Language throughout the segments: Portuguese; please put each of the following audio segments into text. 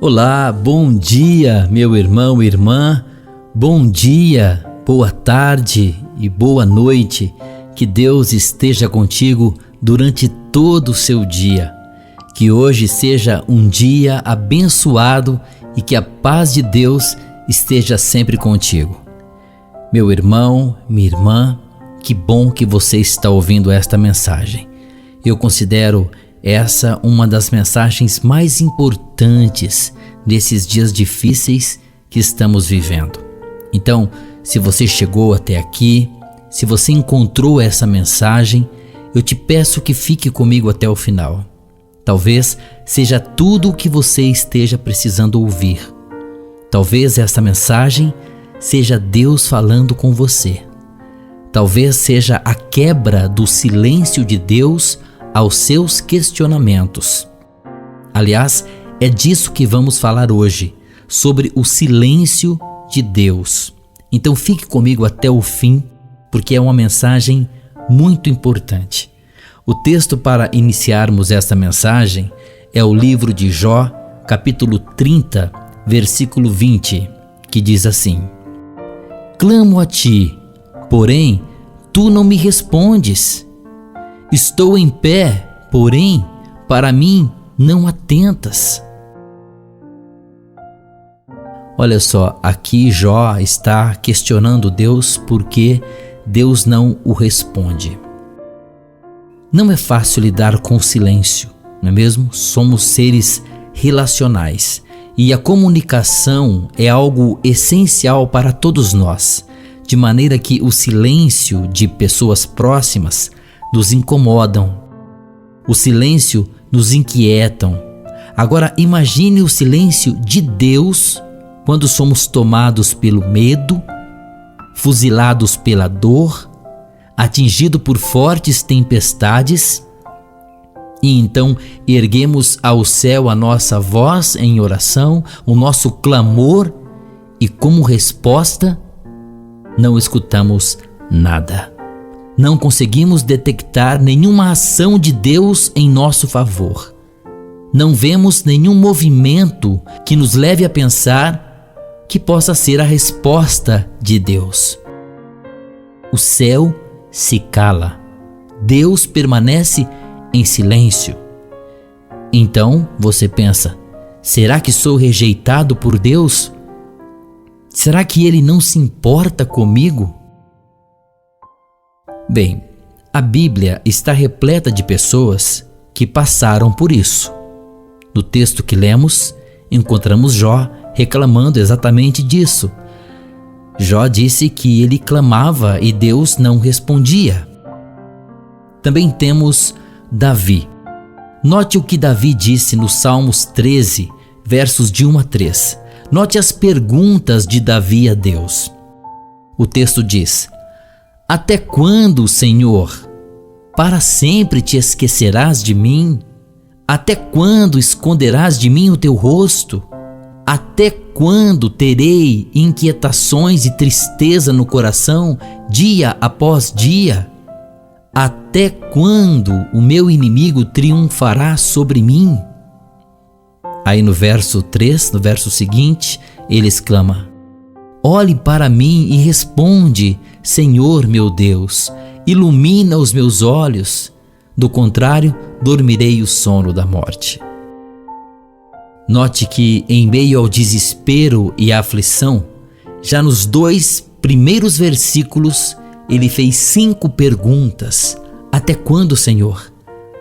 Olá, bom dia, meu irmão e irmã. Bom dia, boa tarde e boa noite. Que Deus esteja contigo durante todo o seu dia. Que hoje seja um dia abençoado e que a paz de Deus esteja sempre contigo. Meu irmão, minha irmã, que bom que você está ouvindo esta mensagem. Eu considero essa uma das mensagens mais importantes nesses dias difíceis que estamos vivendo. Então, se você chegou até aqui, se você encontrou essa mensagem, eu te peço que fique comigo até o final. Talvez seja tudo o que você esteja precisando ouvir. Talvez esta mensagem seja Deus falando com você. Talvez seja a quebra do silêncio de Deus aos seus questionamentos. Aliás, é disso que vamos falar hoje, sobre o silêncio de Deus. Então fique comigo até o fim, porque é uma mensagem muito importante. O texto para iniciarmos esta mensagem é o livro de Jó, capítulo 30, versículo 20, que diz assim: Clamo a ti, porém tu não me respondes. Estou em pé, porém para mim não atentas. Olha só, aqui Jó está questionando Deus porque Deus não o responde. Não é fácil lidar com o silêncio, não é mesmo? Somos seres relacionais e a comunicação é algo essencial para todos nós, de maneira que o silêncio de pessoas próximas nos incomodam. O silêncio nos inquietam. Agora imagine o silêncio de Deus quando somos tomados pelo medo, fuzilados pela dor, atingidos por fortes tempestades, e então erguemos ao céu a nossa voz em oração, o nosso clamor, e como resposta, não escutamos nada. Não conseguimos detectar nenhuma ação de Deus em nosso favor. Não vemos nenhum movimento que nos leve a pensar que possa ser a resposta de Deus. O céu se cala. Deus permanece em silêncio. Então você pensa: será que sou rejeitado por Deus? Será que Ele não se importa comigo? Bem, a Bíblia está repleta de pessoas que passaram por isso. No texto que lemos, encontramos Jó reclamando exatamente disso. Jó disse que ele clamava e Deus não respondia. Também temos Davi. Note o que Davi disse no Salmos 13, versos de 1 a 3. Note as perguntas de Davi a Deus. O texto diz: Até quando, Senhor? Para sempre te esquecerás de mim? Até quando esconderás de mim o teu rosto? Até quando terei inquietações e tristeza no coração, dia após dia? Até quando o meu inimigo triunfará sobre mim? Aí no verso 3, no verso seguinte, ele exclama: Olhe para mim e responde, Senhor meu Deus, ilumina os meus olhos, do contrário, dormirei o sono da morte. Note que em meio ao desespero e à aflição, já nos 2 primeiros versículos, ele fez 5 perguntas. Até quando, Senhor?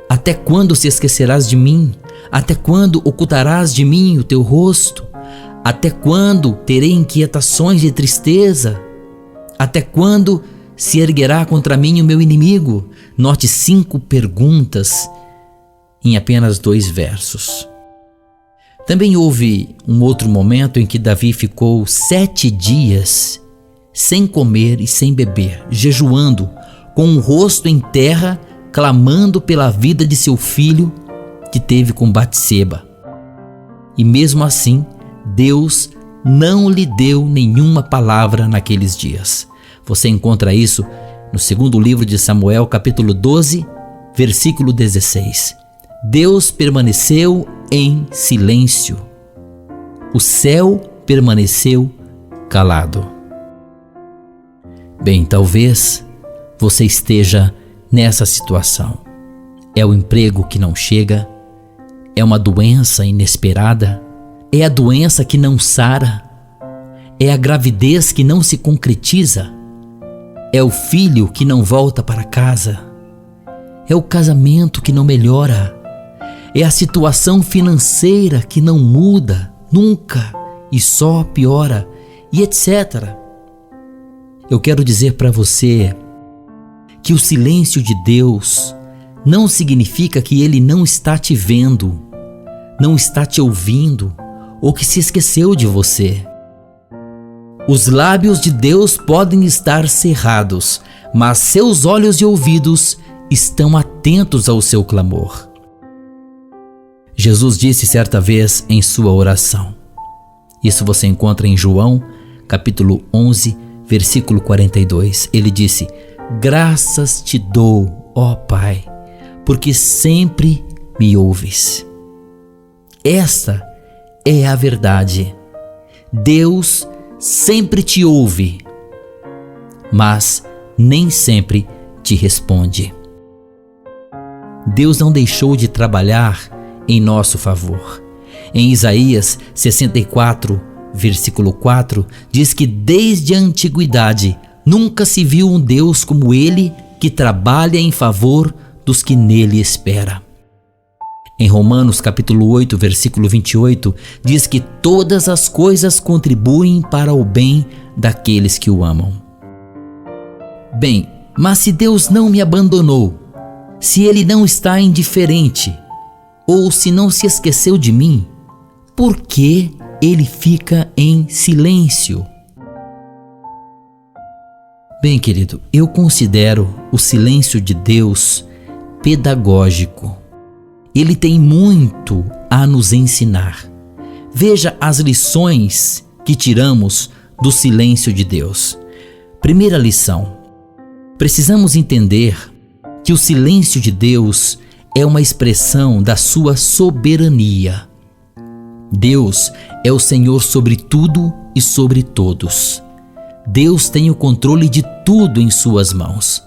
Até quando se esquecerás de mim? Até quando ocultarás de mim o teu rosto? Até quando terei inquietações e tristeza? Até quando se erguerá contra mim o meu inimigo? Note 5 perguntas em apenas 2 versos. Também houve um outro momento em que Davi ficou 7 dias sem comer e sem beber, jejuando, com o rosto em terra, clamando pela vida de seu filho que teve com Batseba. E mesmo assim, Deus não lhe deu nenhuma palavra naqueles dias. Você encontra isso no segundo livro de Samuel, capítulo 12, versículo 16. Deus permaneceu em silêncio. o céu permaneceu calado. Bem, talvez você esteja nessa situação. É o emprego que não chega, é uma doença inesperada, é a doença que não sara, é a gravidez que não se concretiza, é o filho que não volta para casa, é o casamento que não melhora, é a situação financeira que não muda nunca e só piora, e etc. Eu quero dizer para você que o silêncio de Deus não significa que Ele não está te vendo, não está te ouvindo ou que se esqueceu de você. Os lábios de Deus podem estar cerrados, mas seus olhos e ouvidos estão atentos ao seu clamor. Jesus disse certa vez em sua oração, isso você encontra em João, capítulo 11, versículo 42. Ele disse: graças te dou, ó Pai, porque sempre me ouves. Esta é a verdade. Deus sempre te ouve, mas nem sempre te responde. Deus não deixou de trabalhar em nosso favor. Em Isaías 64, versículo 4, diz que desde a antiguidade nunca se viu um Deus como Ele, que trabalha em favor dos que nele esperam. Em Romanos capítulo 8, versículo 28, diz que todas as coisas contribuem para o bem daqueles que o amam. Bem, mas se Deus não me abandonou, se Ele não está indiferente, ou se não se esqueceu de mim, por que Ele fica em silêncio? Bem, querido, eu considero o silêncio de Deus pedagógico. Ele tem muito a nos ensinar. Veja as lições que tiramos do silêncio de Deus. Primeira lição: precisamos entender que o silêncio de Deus é uma expressão da sua soberania. Deus é o Senhor sobre tudo e sobre todos. Deus tem o controle de tudo em suas mãos.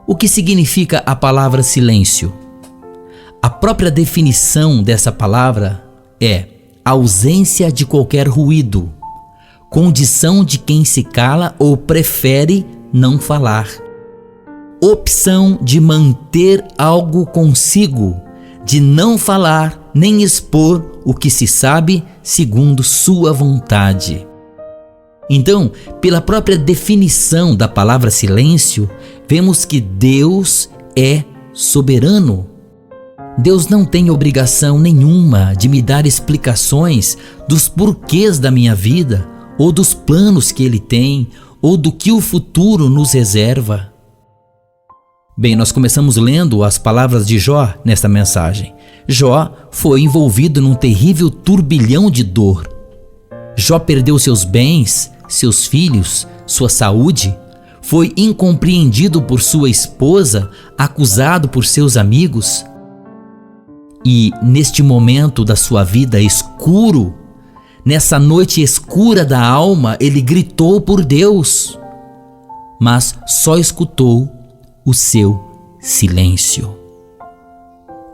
O que significa a palavra silêncio? A própria definição dessa palavra é ausência de qualquer ruído, condição de quem se cala ou prefere não falar, opção de manter algo consigo, de não falar nem expor o que se sabe segundo sua vontade. Então, pela própria definição da palavra silêncio, vemos que Deus é soberano. Deus não tem obrigação nenhuma de me dar explicações dos porquês da minha vida, ou dos planos que Ele tem, ou do que o futuro nos reserva. Bem, nós começamos lendo as palavras de Jó nesta mensagem. Jó foi envolvido num terrível turbilhão de dor. Jó perdeu seus bens, seus filhos, sua saúde, foi incompreendido por sua esposa, acusado por seus amigos. E neste momento da sua vida escuro, nessa noite escura da alma, ele gritou por Deus, mas só escutou o seu silêncio.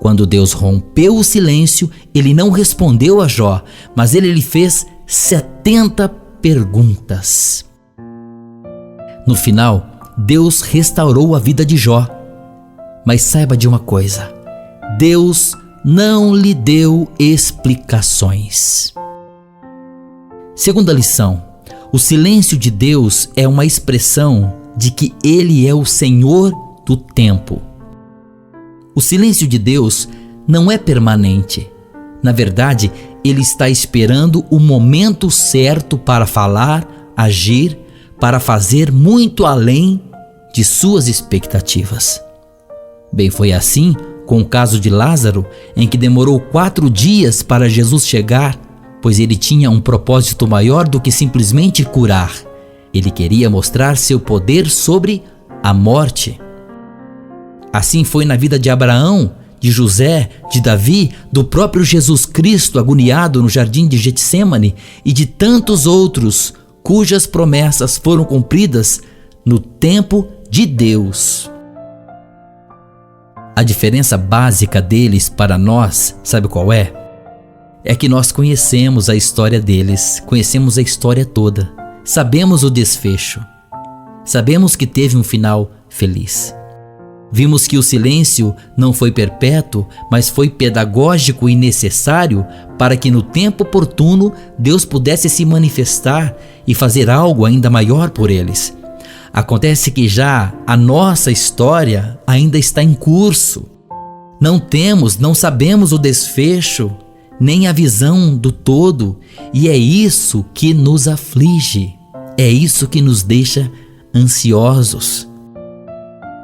Quando Deus rompeu o silêncio, ele não respondeu a Jó, mas ele lhe fez 70 perguntas. No final, Deus restaurou a vida de Jó. Mas saiba de uma coisa: Deus não lhe deu explicações. Segunda lição: o silêncio de Deus é uma expressão de que Ele é o Senhor do tempo. O silêncio de Deus não é permanente. Na verdade, Ele está esperando o momento certo para falar, agir, para fazer muito além de suas expectativas. Bem, foi assim com o caso de Lázaro, em que demorou 4 dias para Jesus chegar, pois ele tinha um propósito maior do que simplesmente curar. Ele queria mostrar seu poder sobre a morte. Assim foi na vida de Abraão, de José, de Davi, do próprio Jesus Cristo agoniado no jardim de Getsêmani e de tantos outros cujas promessas foram cumpridas no tempo de Deus. A diferença básica deles para nós, sabe qual é? É que nós conhecemos a história deles, conhecemos a história toda, sabemos o desfecho, sabemos que teve um final feliz. Vimos que o silêncio não foi perpétuo, mas foi pedagógico e necessário para que no tempo oportuno Deus pudesse se manifestar e fazer algo ainda maior por eles. Acontece que já a nossa história ainda está em curso. Não sabemos o desfecho, nem a visão do todo, e é isso que nos aflige, é isso que nos deixa ansiosos.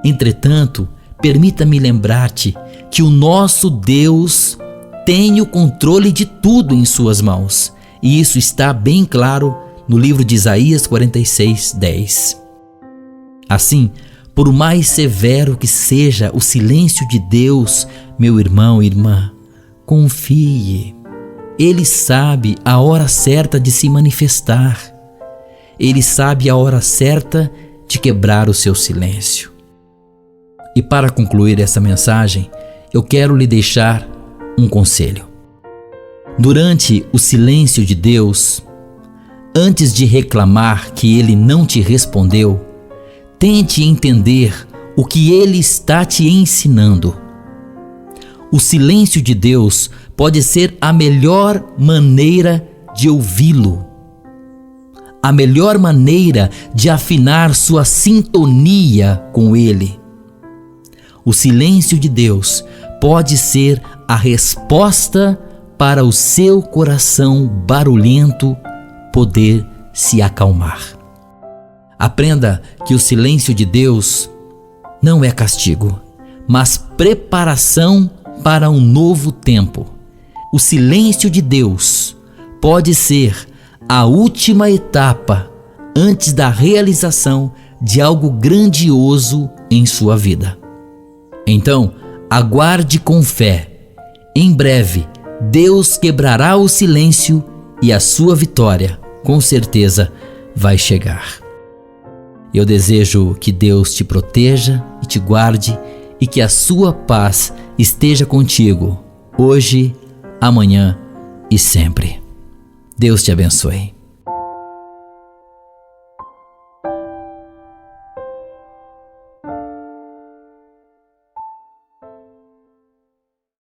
Entretanto, permita-me lembrar-te que o nosso Deus tem o controle de tudo em suas mãos, e isso está bem claro no livro de Isaías 46:10. Assim, por mais severo que seja o silêncio de Deus, meu irmão e irmã, confie. Ele sabe a hora certa de se manifestar. Ele sabe a hora certa de quebrar o seu silêncio. E para concluir essa mensagem, eu quero lhe deixar um conselho. Durante o silêncio de Deus, antes de reclamar que Ele não te respondeu, tente entender o que Ele está te ensinando. O silêncio de Deus pode ser a melhor maneira de ouvi-lo, a melhor maneira de afinar sua sintonia com Ele. O silêncio de Deus pode ser a resposta para o seu coração barulhento poder se acalmar. Aprenda que o silêncio de Deus não é castigo, mas preparação para um novo tempo. O silêncio de Deus pode ser a última etapa antes da realização de algo grandioso em sua vida. Então, aguarde com fé. Em breve, Deus quebrará o silêncio e a sua vitória, com certeza, vai chegar. Eu desejo que Deus te proteja e te guarde e que a sua paz esteja contigo, hoje, amanhã e sempre. Deus te abençoe.